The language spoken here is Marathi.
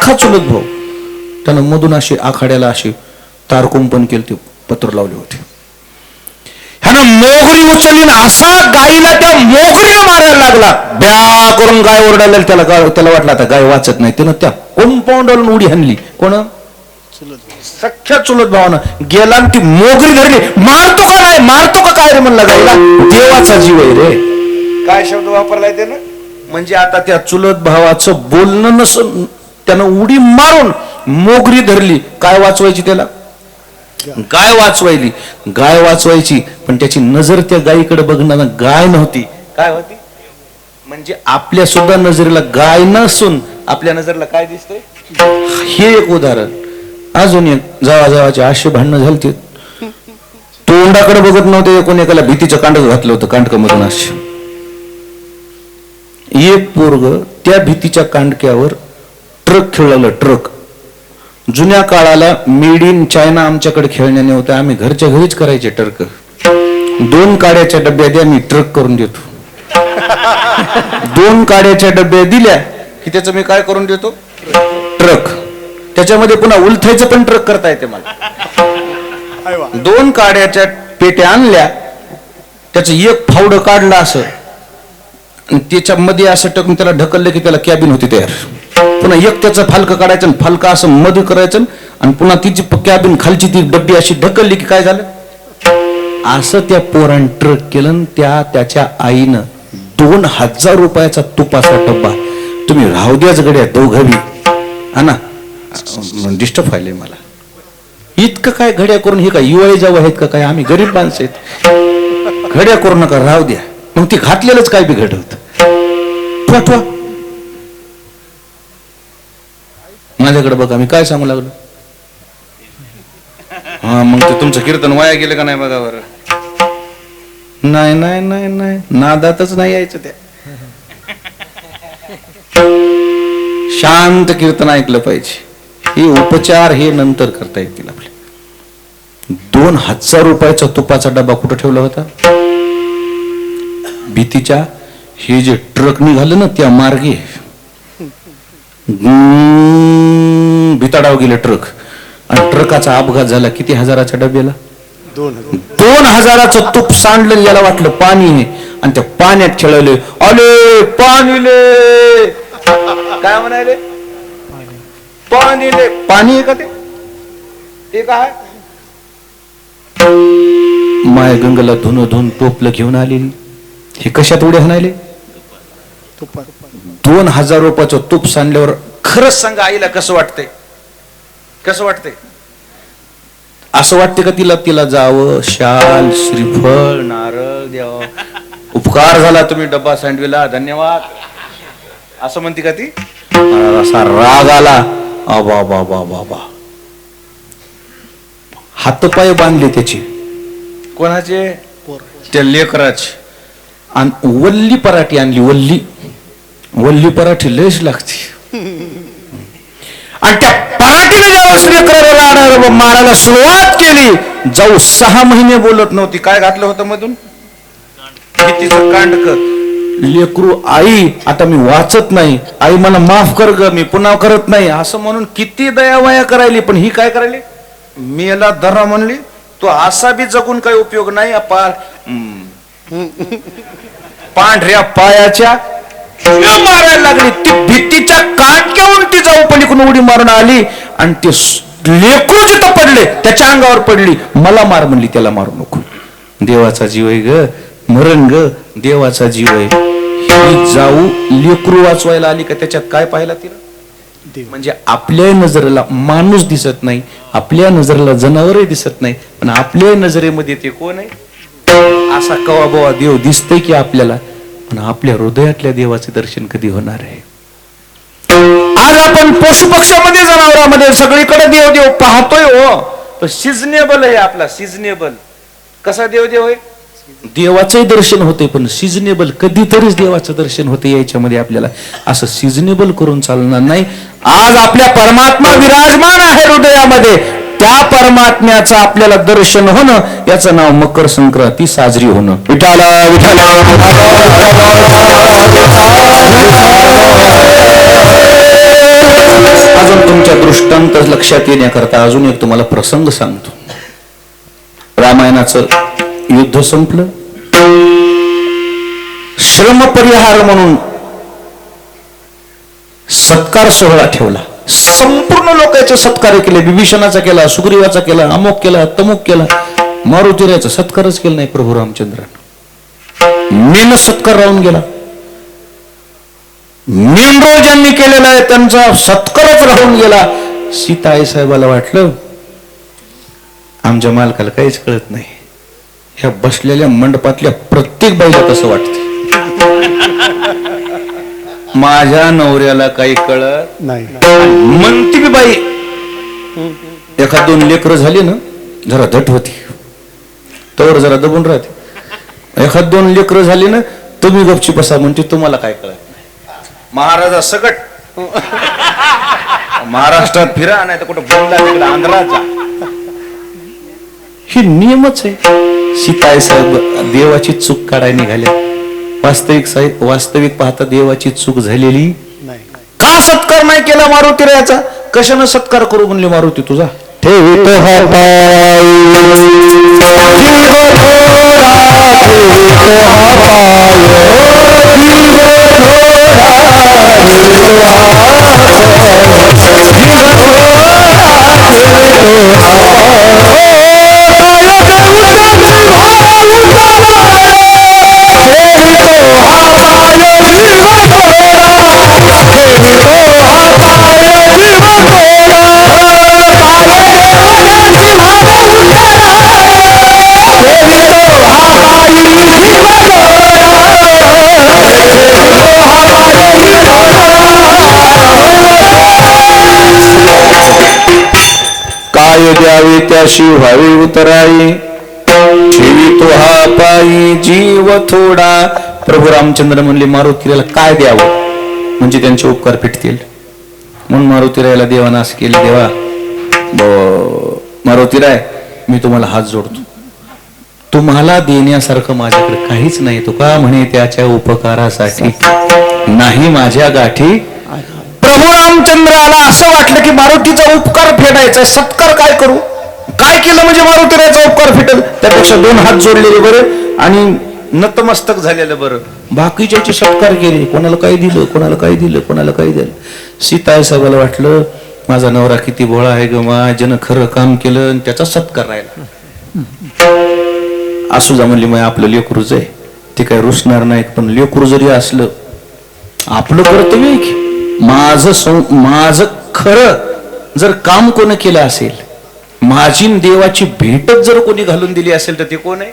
सख्खा चुलत भाऊ, त्यानं मधून असे आखाड्याला असे तार कुंपण केलं, ते पत्र लावले होते. ह्यानं मोगरी उचलली ना असा गाईला त्या मोगरीला मारायला लागला. ब्या करून गाय ओरडायला त्याला वाटलं आता गाय वाचत नाही. त्यानं त्या कंपाऊंडवरून उडी हाणली. कोण? सख्या चुलत भावानं गेला आणि ती मोगरी धरली. मारतो का नाही, मारतो का काय रे म्हणला गायला. देवाचा जीव आहे रे. काय शब्द वापरलाय त्यानं? म्हणजे आता त्या चुलत भावाचं बोलणं नसून त्यानं उडी मारून मोगरी धरली. काय वाचवायची त्याला? गाय वाचवायली. गाय वाचवायची, पण त्याची नजर त्या गायीकडे बघणार गाय नव्हती. काय होती? म्हणजे आपल्या सुद्धा नजरेला गाय नसून आपल्या नजरेला काय दिसतंय? हे एक उदाहरण. अजून एक जावाचे असे भांडणं झालते, तोंडाकडे बघत नव्हते. कोणी एकाला भीतीचं कांडक घातलं होतं कांडकामधून. असे एक पोरग त्या भीतीच्या कांडक्यावर ट्रक खेळलं. ट्रक जुन्या काळाला मेड इन चायना आमच्याकडे खेळण्याने होतं. आम्ही घरच्या घरीच करायचे ट्रक. 2 काड्याच्या डब्या द्या, मी ट्रक करून देतो. 2 काड्याच्या डब्या दिल्या की त्याचं मी काय करून देतो? ट्रक. त्याच्यामध्ये पुन्हा उलथायचं पण ट्रक करता येते मला. 2 काड्याच्या पेट्या आणल्या, त्याचं एक फावडं काढलं असं, त्याच्यामध्ये असं टाकून त्याला ढकललं की त्याला कॅबिन होती तयार. पुन्हा एक त्याचं फालकं काढायचं आणि फालकं असं मध्ये करायचं आणि पुन्हा तिची कॅबिन खालची ती डब्बी अशी ढकलली की काय झालं? असं त्या पोरान ट्रक केलं. त्याच्या आईनं 2000 रुपयाचा तुपाचा डब्बा. तुम्ही राहू द्याच गड्या दोघंही हा ना, डिस्टर्ब व्हायलंय मला. इतकं काय घड्या करून, हे काय युवाई जावं आहेत का काय? आम्ही गरीब माणसं आहेत. घड्या करू नका, राहू द्या. मग ती घातलेलंच काय बिघड होत. माझ्याकडे बघा, मी काय सांगू लागलो? हा, मग ते तुमचं कीर्तन वाया गेलं का नाही बघा बरं. नाही नाही नाही नाही, नादातच नाही यायचं. त्या शांत कीर्तन ऐकलं पाहिजे. हे उपचार हे नंतर करता येतील आपले. 2000 रुपयाचा तुपाचा डबा कुठं ठेवला होता? भीतीच्या हे जे ट्रक निघालं ना त्या मार्गे भिताडाव गेले ट्रक, आणि ट्रकाचा अपघात झाला. किती हजाराच्या डब्याला? 2000चं तूप सांडलं. याला वाटलं पाणी आहे आणि त्या पाण्यात खेळवले. अले पाणीले, काय म्हणाले? पाणीले. पाणी आहे का ते? काय? माय गंगेला धुन टोपलं घेऊन आलेली. हे कशात उड्या हाणायले? 2000 रुपयाचं तूप सांडल्यावर खरंच सांगा आईला कसं वाटतंय? कसं वाटतंय? असं वाटते का तिला जावं, शाल, श्रीफळ, नारळ द्यावं, उपकार झाला तुम्ही डब्बा सँडविला, धन्यवाद, असं म्हणते का ती? असा राग आला. आबा बाबा बाबा, हातपाय बांधले त्याचे. कोणाचे? त्या लेकराचे. आणि वल्ली पराठी आणली. वल्ली पराठी लयच लागते. आणि त्या पराठीने ज्यावेळेस लेकराला मारायला सुरुवात केली, जाऊ 6 महिने बोलत नव्हती. काय घातलं होतं मधून? भीतीचं कांडक. लेकरू, आई आता मी वाचत नाही, आई मला माफ कर ग, मी पुन्हा करत नाही, असं म्हणून किती दयावया करायली. पण ही काय करायली? मेला धरा म्हणली. तो असा बी जगून काही उपयोग नाही. पांढऱ्या पायाच्या मारायला लागली. ती भीतीच्या काटक्यावरून ती जाऊ पलीकडून उडी मारून आली आणि ते लेकरू जिथं पडले त्याच्या अंगावर पडली. मला मार म्हणली, त्याला मारू नको. देवाचा जीव आहे ग, मरण ग, देवाचा जीव आहे. ही जाऊ लेकरू वाचवायला आली का त्याच्यात काय पाहिला तिला? म्हणजे आपल्या नजरेला माणूस दिसत नाही, आपल्या नजरेला जनावरही दिसत नाही, पण आपल्या नजरेमध्ये ते कोण आहे? असा कवा बवा देव दिसतंय की आपल्याला, पण आपल्या हृदयातल्या देवाचे दर्शन कधी होणार आहे? आज आपण पशु पक्षामध्ये, जनावरांमध्ये सगळीकडे देव देव पाहतोय हो, पण सिजनेबल आहे आपला. सिजनेबल कसा देव आहे? देवाचंही दर्शन होते पण सिजनेबल, कधीतरीच देवाचं दर्शन होते. याच्यामध्ये आपल्याला असं सिजनेबल करून चालणार नाही. आज आपल्या परमात्मा विराजमान आहे हृदयामध्ये. त्या परमात्म्याचं आपल्याला दर्शन होणं, याचं नाव मकर संक्रांती साजरी होणं. विठाला विठाला अजून तुमच्या दृष्टांत लक्षात येण्याकरता अजून एक तुम्हाला प्रसंग सांगतो. रामायणाचं युद्ध संपलं. श्रमपरिहार म्हणून सत्कार सोहळा ठेवला. संपूर्ण लोकांचे सत्कार केले. विभीषणाचा केला, सुग्रीवाचा केला, अमुक केला, तमुक केला. मारुतीरायाचा सत्कारच केला नाही प्रभू रामचंद्रानं. मेन सत्कार राहून गेला. मेंढरो ज्यांनी केलेला आहे त्यांचा सत्कारच राहून गेला. सीता आई साहेबाला वाटलं आमच्या मालकाला काहीच कळत नाही. ह्या बसलेल्या मंडपातल्या प्रत्येक बाईला तसं वाटतं. माझ्या नवऱ्याला काही कळत नाही. म्हणती बी बाई. एखाद दोन लेकरं झाली ना जरा धट होती, तवर जरा दबून राहते. एखाद दोन लेकरं झाली ना तुम्ही गपची बसा म्हणते तुम्हाला काय कळत नाही. महाराजा सकट महाराष्ट्रात फिरा नाही तर कुठं बोलला तिकडे आंध्रात जा. हे नियमच आहे. सीताई साहेब देवाची चूक काढायला निघाल्या. वास्तविक पाहता देवाची चूक झालेली नाही. का सत्कार नाही केला मारुतीरायाचा? कशानं सत्कार करू म्हणले मारुती तुझा? ठेवितो काय द्यावे त्याशी व्हावे उतराई, ठेवितो हा पायी जीव थोडा. प्रभू रामचंद्र म्हणले मारुतीरायाला काय द्यावं म्हणजे त्यांचे उपकार फिटतील. म्हणून मारुतीरायाला देवानं असं केलं. देवा मारुतीराय मी तुम्हाला हात जोडतो. तुम्हाला देण्यासारखं माझ्याकडे काहीच नाही. तुका म्हणे त्याच्या उपकारासाठी नाही माझ्या गाठी. प्रभू रामचंद्राला असं वाटलं की मारुतीचा उपकार फेडायचा. सत्कार काय करू? काय केलं म्हणजे मारुतीरायाचा उपकार फेटेल? त्यापेक्षा दोन हात जोडलेले बरं आणि नतमस्तक झालेलं बरं. बाकीच्याचे सत्कार केले. कोणाला काय दिलं, कोणाला काय दिलं, कोणाला काय दिलं. सीताई साहेबाला वाटलं माझा नवरा किती भोळा आहे ग, माझ्यानं खरं काम केलं आणि त्याचा सत्कार राहिला. असू जा म्हणली मग आपलं लेकरूच आहे ते काय रुसणार नाही. पण लेकरू जरी असलं आपलं कर्तव्य आहे की माझं खरं जर काम कोण केलं असेल, माझी देवाची भेटच जर कोणी घालून दिली असेल तर ते कोण आहे?